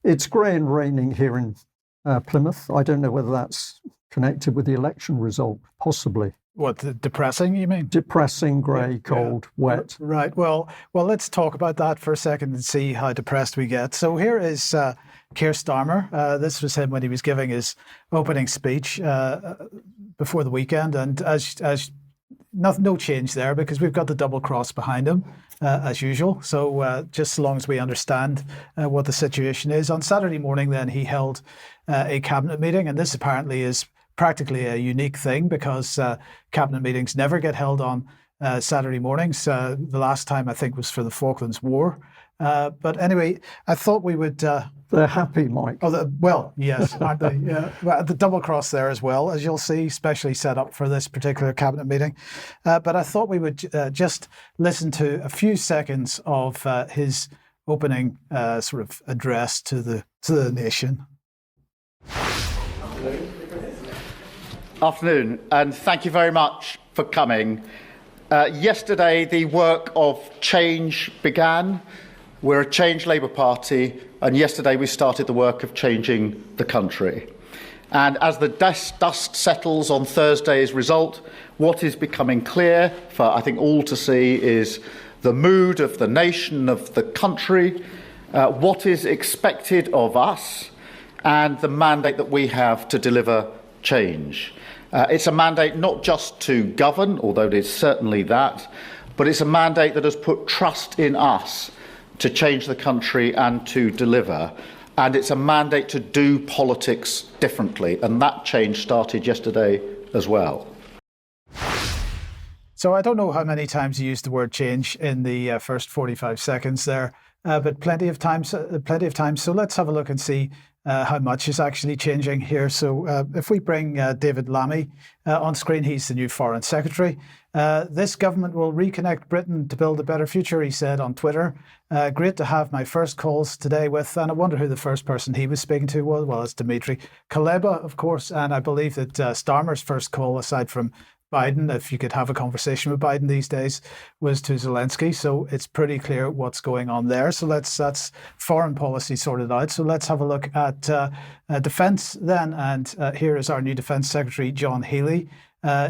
It's grey and raining here in Plymouth. I don't know whether that's connected with the election result, possibly. What, depressing, you mean? Depressing, grey, cold, wet. Right. Well, let's talk about that for a second and see how depressed we get. So here is Keir Starmer. This was him when he was giving his opening speech before the weekend. And as no change there, because we've got the double cross behind him, as usual. So just as long as we understand what the situation is. On Saturday morning, then, he held a cabinet meeting. And this apparently is practically a unique thing, because cabinet meetings never get held on Saturday mornings. The last time, I think, was for the Falklands War. But anyway, I thought we would... They're happy, Mike. Well, yes, aren't they? Yeah. Well, the double cross there as well, as you'll see, specially set up for this particular cabinet meeting. But I thought we would just listen to a few seconds of his opening sort of address to the nation. Afternoon, and thank you very much for coming. Yesterday, the work of change began. We're a Change Labour Party, and yesterday we started the work of changing the country. And as the dust settles on Thursday's result, what is becoming clear for, I think, all to see is the mood of the nation, of the country, what is expected of us, and the mandate that we have to deliver change. It's a mandate not just to govern, although it is certainly that, but it's a mandate that has put trust in us to change the country and to deliver. And it's a mandate to do politics differently. And that change started yesterday as well. So I don't know how many times you used the word change in the first 45 seconds there, but plenty of times. So let's have a look and see how much is actually changing here. So if we bring David Lammy on screen, he's the new Foreign Secretary. This government will reconnect Britain to build a better future, he said on Twitter. Great to have my first calls today with, and I wonder who the first person he was speaking to was. Well, it's Dimitri Kuleba, of course, and I believe that Starmer's first call, aside from Biden, if you could have a conversation with Biden these days, was to Zelensky. So it's pretty clear what's going on there. So that's foreign policy sorted out. So let's have a look at defence then. And here is our new Defence Secretary, John Healey.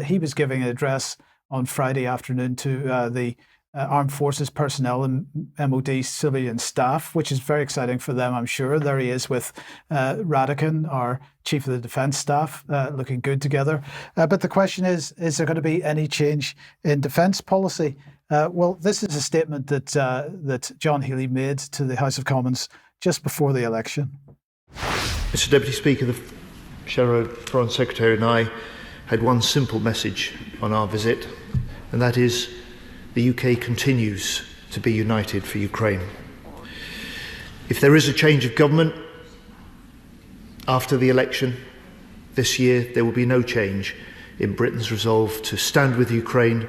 He was giving an address on Friday afternoon to the Armed Forces personnel and MOD civilian staff, which is very exciting for them, I'm sure. There he is with Radican, our Chief of the Defence Staff, looking good together. But the question is there going to be any change in defence policy? Well, this is a statement that John Healey made to the House of Commons just before the election. Mr Deputy Speaker, the Shadow Foreign Secretary and I had one simple message on our visit, and that is the UK continues to be united for Ukraine. If there is a change of government after the election this year, there will be no change in Britain's resolve to stand with Ukraine,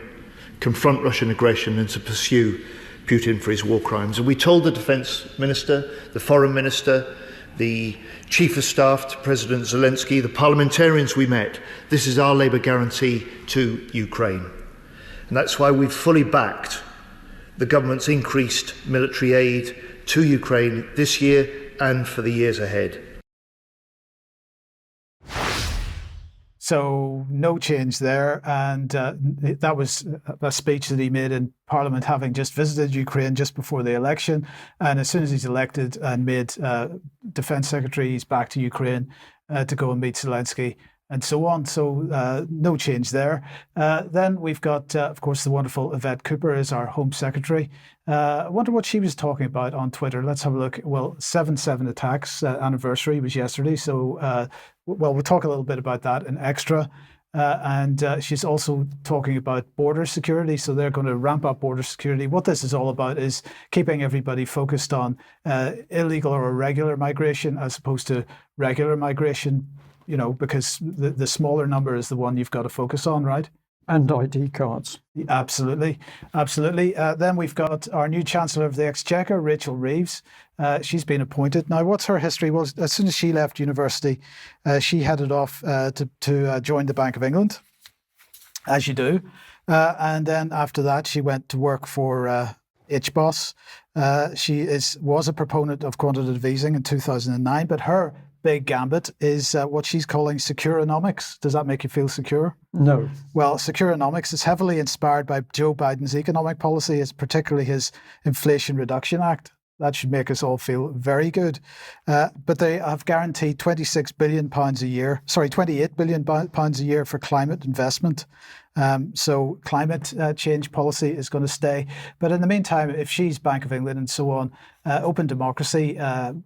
confront Russian aggression and to pursue Putin for his war crimes. And we told the Defence Minister, the Foreign Minister, the Chief of Staff to President Zelensky, the parliamentarians we met, this is our Labour guarantee to Ukraine. And that's why we've fully backed the government's increased military aid to Ukraine this year and for the years ahead. So no change there. And that was a speech that he made in Parliament, having just visited Ukraine just before the election. And as soon as he's elected and made Defence Secretary, he's back to Ukraine to go and meet Zelensky and so on. So no change there. Then we've got, of course, the wonderful Yvette Cooper as our Home Secretary. I wonder what she was talking about on Twitter. Let's have a look. Well, 7/7 attacks anniversary was yesterday. So, we'll talk a little bit about that in extra. And she's also talking about border security. So they're going to ramp up border security. What this is all about is keeping everybody focused on illegal or irregular migration as opposed to regular migration, you know, because the smaller number is the one you've got to focus on, right? And ID cards. Absolutely. Then we've got our new Chancellor of the Exchequer, Rachel Reeves. She's been appointed. Now, what's her history? Well, as soon as she left university, she headed off to join the Bank of England, as you do. And then after that, she went to work for HBOS, She was a proponent of quantitative easing in 2009, but her big gambit is what she's calling securenomics. Does that make you feel secure? No. Well, securenomics is heavily inspired by Joe Biden's economic policy, it's particularly his Inflation Reduction Act. That should make us all feel very good. But they have guaranteed £28 billion a year for climate investment. So climate change policy is going to stay. But in the meantime, if she's Bank of England and so on, openDemocracy,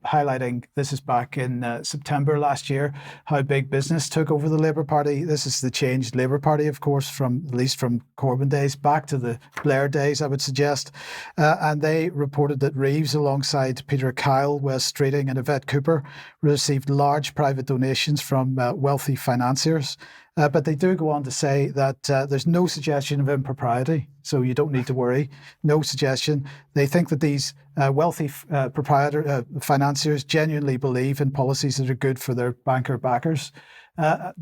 highlighting, this is back in September last year, how big business took over the Labour Party. This is the changed Labour Party, of course, at least from Corbyn days back to the Blair days, I would suggest. And they reported that Reeves, alongside Peter Kyle, Wes Streeting and Yvette Cooper, received large private donations from wealthy financiers. But they do go on to say that there's no suggestion of impropriety, so you don't need to worry. No suggestion. They think that these wealthy financiers genuinely believe in policies that are good for their banker backers.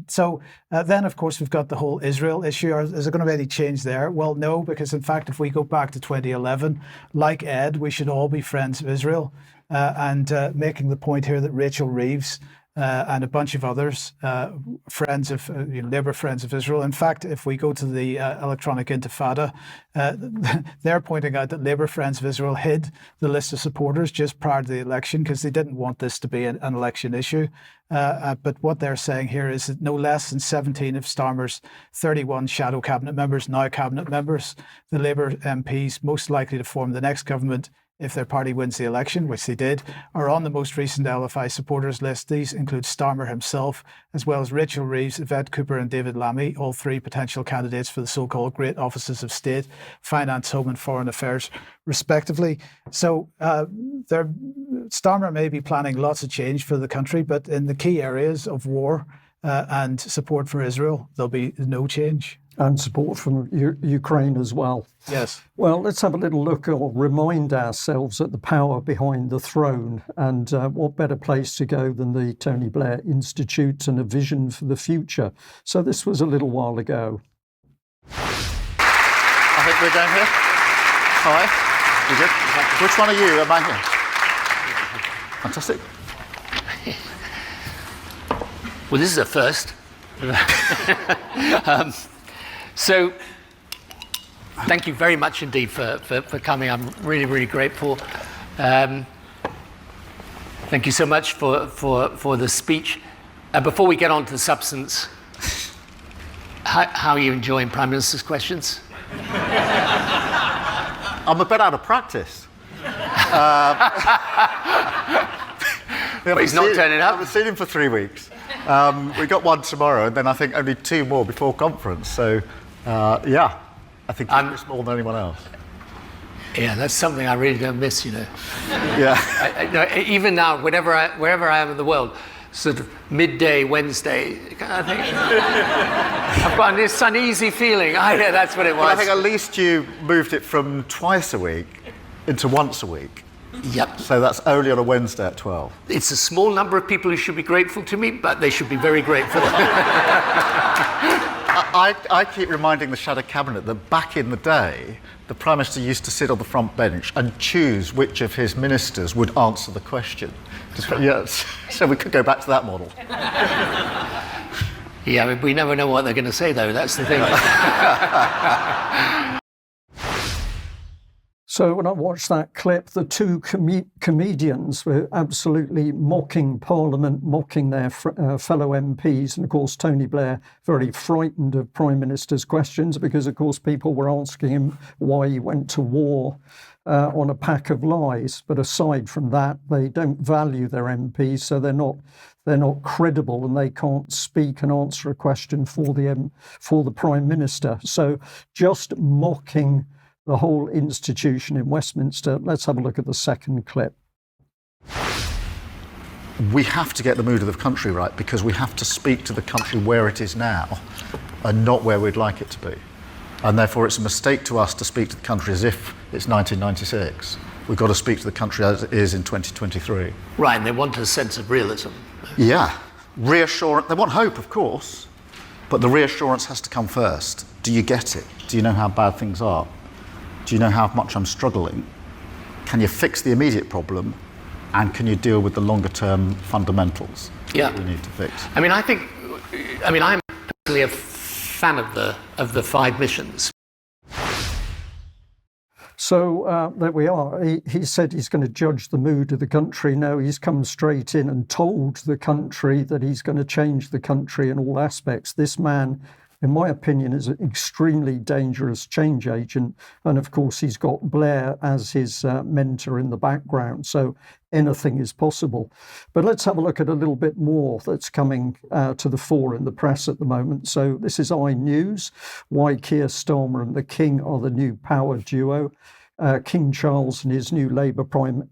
So then, of course, we've got the whole Israel issue. Is there going to be any change there? Well, no, because in fact, if we go back to 2011, like Ed, we should all be friends of Israel. And making the point here that Rachel Reeves and a bunch of others, friends of Labour friends of Israel. In fact, if we go to the electronic intifada, they're pointing out that Labour friends of Israel hid the list of supporters just prior to the election because they didn't want this to be an election issue. But what they're saying here is that no less than 17 of Starmer's 31 shadow cabinet members, now cabinet members, the Labour MPs most likely to form the next government if their party wins the election, which they did, are on the most recent LFI supporters list. These include Starmer himself, as well as Rachel Reeves, Yvette Cooper and David Lammy, all three potential candidates for the so-called great offices of state, finance, home and foreign affairs, respectively. So Starmer may be planning lots of change for the country, but in the key areas of war and support for Israel, there'll be no change. And support from Ukraine as well. Yes. Well, let's have a little look or remind ourselves at the power behind the throne. And what better place to go than the Tony Blair Institute and a vision for the future. So this was a little while ago. I think we're going here. All right. You good? Which one are you? Am I here? Fantastic. Well, this is a first. So, thank you very much indeed for coming. I'm really, really grateful. Thank you so much for the speech. Before we get on to the substance, how are you enjoying Prime Minister's questions? I'm a bit out of practice. But he's not turning up. I haven't seen him for 3 weeks. We got one tomorrow, and then I think only 2 more before conference. So, I think you miss more than anyone else. Yeah, that's something I really don't miss, you know. Yeah. Even now, wherever I am in the world, sort of midday Wednesday, I think I've got this uneasy feeling. Yeah, that's what it was. But I think at least you moved it from twice a week into once a week. Yep. So that's only on a Wednesday at 12. It's a small number of people who should be grateful to me, but they should be very grateful. I keep reminding the Shadow Cabinet that back in the day, the Prime Minister used to sit on the front bench and choose which of his ministers would answer the question. Yes, so we could go back to that model. Yeah, I mean, we never know what they're going to say, though. That's the thing. So when I watched that clip, the two comedians were absolutely mocking Parliament, mocking their fellow MPs. And of course, Tony Blair very frightened of Prime Minister's questions because, of course, people were asking him why he went to war on a pack of lies. But aside from that, they don't value their MPs, so they're not credible and they can't speak and answer a question for the Prime Minister. So just mocking the whole institution in Westminster. Let's have a look at the second clip. We have to get the mood of the country right because we have to speak to the country where it is now and not where we'd like it to be. And therefore it's a mistake to us to speak to the country as if it's 1996. We've got to speak to the country as it is in 2023. Right, and they want a sense of realism. Yeah. Reassurance. They want hope, of course, but the reassurance has to come first. Do you get it? Do you know how bad things are? Do you know how much I'm struggling? can you fix the immediate problem, and can you deal with the longer term fundamentals Yeah. that we need to fix? I mean, I'm personally a fan of the 5 missions. So there we are. He said he's going to judge the mood of the country. No, he's come straight in and told the country that he's going to change the country in all aspects. This man, in my opinion, is an extremely dangerous change agent. And of course, he's got Blair as his mentor in the background. So anything is possible. But let's have a look at a little bit more that's coming to the fore in the press at the moment. So this is iNews, why Keir Starmer and the King are the new power duo. King Charles and his new Labour Prime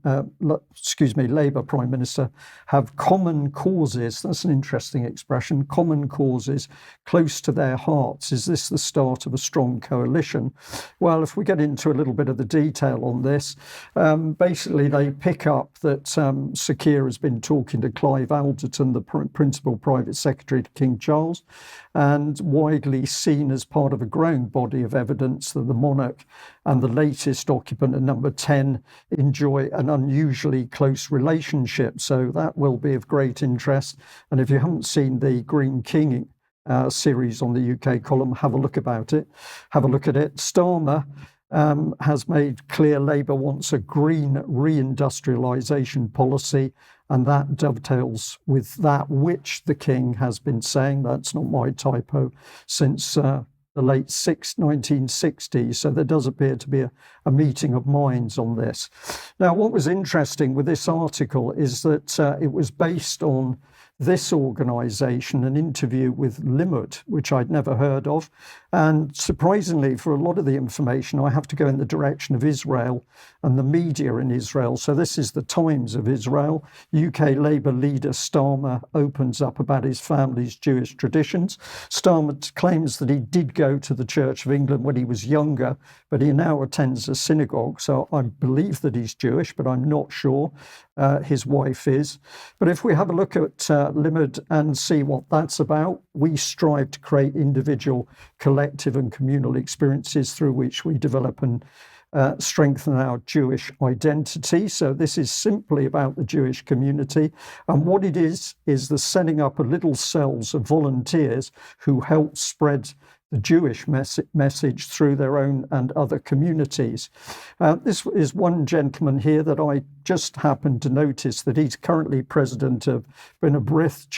Minister have common causes. That's an interesting expression. Common causes close to their hearts. Is this the start of a strong coalition? Well, if we get into a little bit of the detail on this, basically they pick up that Sir Keir has been talking to Clive Alderton, the Principal Private Secretary to King Charles, and widely seen as part of a growing body of evidence that the monarch and the latest occupant of number 10 enjoy an unusually close relationship. So that will be of great interest. And if you haven't seen the Green King series on the UK column, have a look at it. Starmer has made clear Labour wants a green reindustrialisation policy, and that dovetails with that which the King has been saying. That's not my typo, since the late 1960s. So there does appear to be a meeting of minds on this. Now, what was interesting with this article is that it was based on this organisation, an interview with Limud, which I'd never heard of. And surprisingly, for a lot of the information, I have to go in the direction of Israel and the media in Israel. So this is the Times of Israel. UK Labour leader Starmer opens up about his family's Jewish traditions. Starmer claims that he did go to the Church of England when he was younger, but he now attends a synagogue. So I believe that he's Jewish, but I'm not sure. His wife is. But if we have a look at Limud and see what that's about, we strive to create individual, collective and communal experiences through which we develop and strengthen our Jewish identity. So this is simply about the Jewish community. And what it is the setting up of little cells of volunteers who help spread the Jewish message through their own and other communities. This is one gentleman here that I just happened to notice that he's currently president of Brennabrith,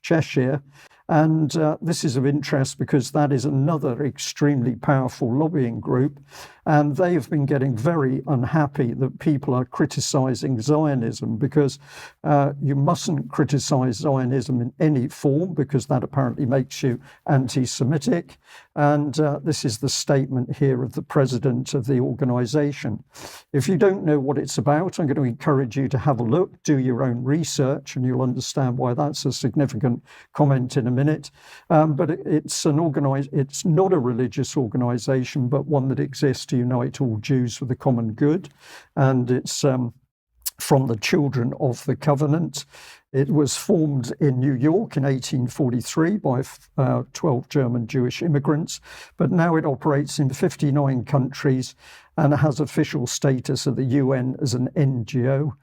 Cheshire. And this is of interest because that is another extremely powerful lobbying group. And they have been getting very unhappy that people are criticising Zionism, because you mustn't criticise Zionism in any form, because that apparently makes you anti-Semitic. And this is the statement here of the president of the organisation. If you don't know what it's about, I'm going to encourage you to have a look, do your own research, and you'll understand why that's a significant comment in a minute. But it's not a religious organisation, but one that exists to unite all Jews for the common good. And it's from the Children of the Covenant. It was formed in New York in 1843 by 12 German Jewish immigrants, but now it operates in 59 countries and has official status at the UN as an NGO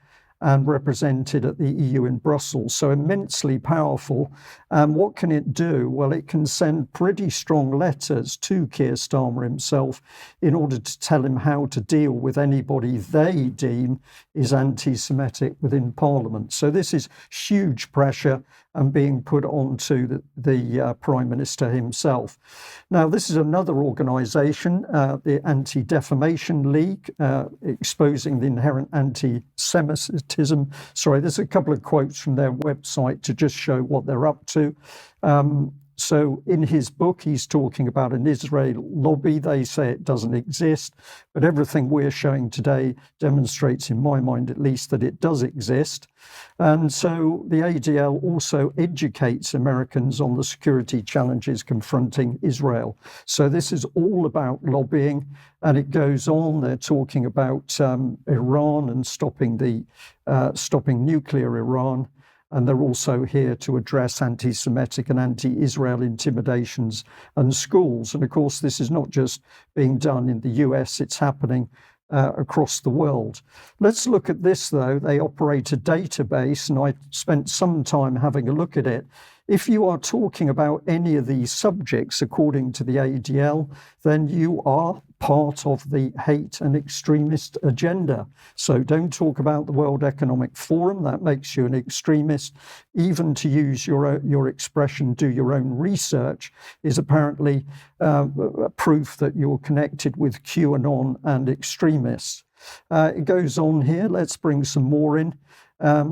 and represented at the EU in Brussels. So immensely powerful. And what can it do? Well, it can send pretty strong letters to Keir Starmer himself in order to tell him how to deal with anybody they deem is anti-Semitic within Parliament. So this is huge pressure and being put onto the Prime Minister himself. Now, this is another organisation, the Anti-Defamation League, exposing the inherent anti-Semitism. Sorry, there's a couple of quotes from their website to just show what they're up to. So in his book, he's talking about an Israel lobby. They say it doesn't exist, but everything we're showing today demonstrates, in my mind at least, that it does exist. And so the ADL also educates Americans on the security challenges confronting Israel. So this is all about lobbying, and it goes on. They're talking about Iran and stopping nuclear Iran. And they're also here to address anti-Semitic and anti-Israel intimidations and schools. And of course, this is not just being done in the US, it's happening across the world. Let's look at this, though. They operate a database, and I spent some time having a look at it. If you are talking about any of these subjects, according to the ADL, then you are part of the hate and extremist agenda. So don't talk about the World Economic Forum. That makes you an extremist. Even to use your expression, do your own research, is apparently proof that you're connected with QAnon and extremists. It goes on here. Let's bring some more in.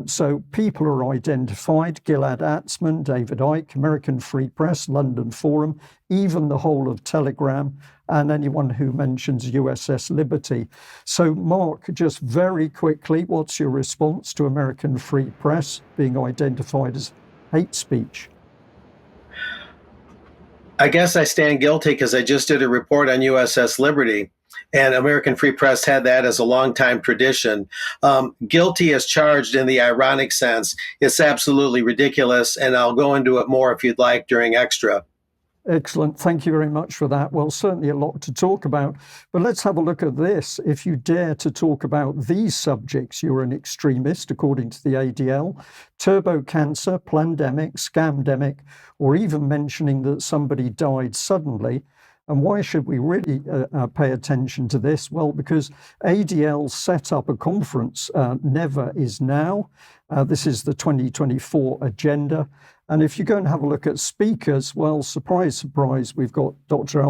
So people are identified: Gilad Atzmon, David Icke, American Free Press, London Forum, even the whole of Telegram, and anyone who mentions USS Liberty. So Mark, just very quickly, what's your response to American Free Press being identified as hate speech? I guess I stand guilty because I just did a report on USS Liberty. And American Free Press had that as a long-time tradition. Guilty as charged in the ironic sense. It's absolutely ridiculous, and I'll go into it more if you'd like during Extra. Excellent. Thank you very much for that. Well, certainly a lot to talk about. But let's have a look at this. If you dare to talk about these subjects, you're an extremist, according to the ADL. Turbo cancer, plandemic, scamdemic, or even mentioning that somebody died suddenly. And why should we really pay attention to this? Well, because ADL set up a conference, Never Is Now. This is the 2024 agenda. And if you go and have a look at speakers, well, surprise, surprise, we've got Dr.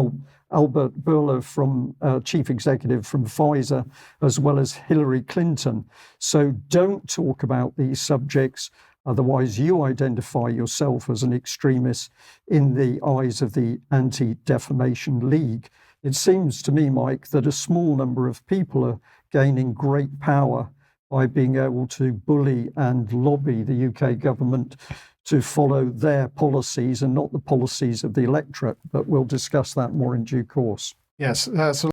Albert Bourla, from Chief Executive from Pfizer, as well as Hillary Clinton. So don't talk about these subjects. Otherwise, you identify yourself as an extremist in the eyes of the Anti-Defamation League. It seems to me, Mike, that a small number of people are gaining great power by being able to bully and lobby the UK government to follow their policies and not the policies of the electorate. But we'll discuss that more in due course. Yes. So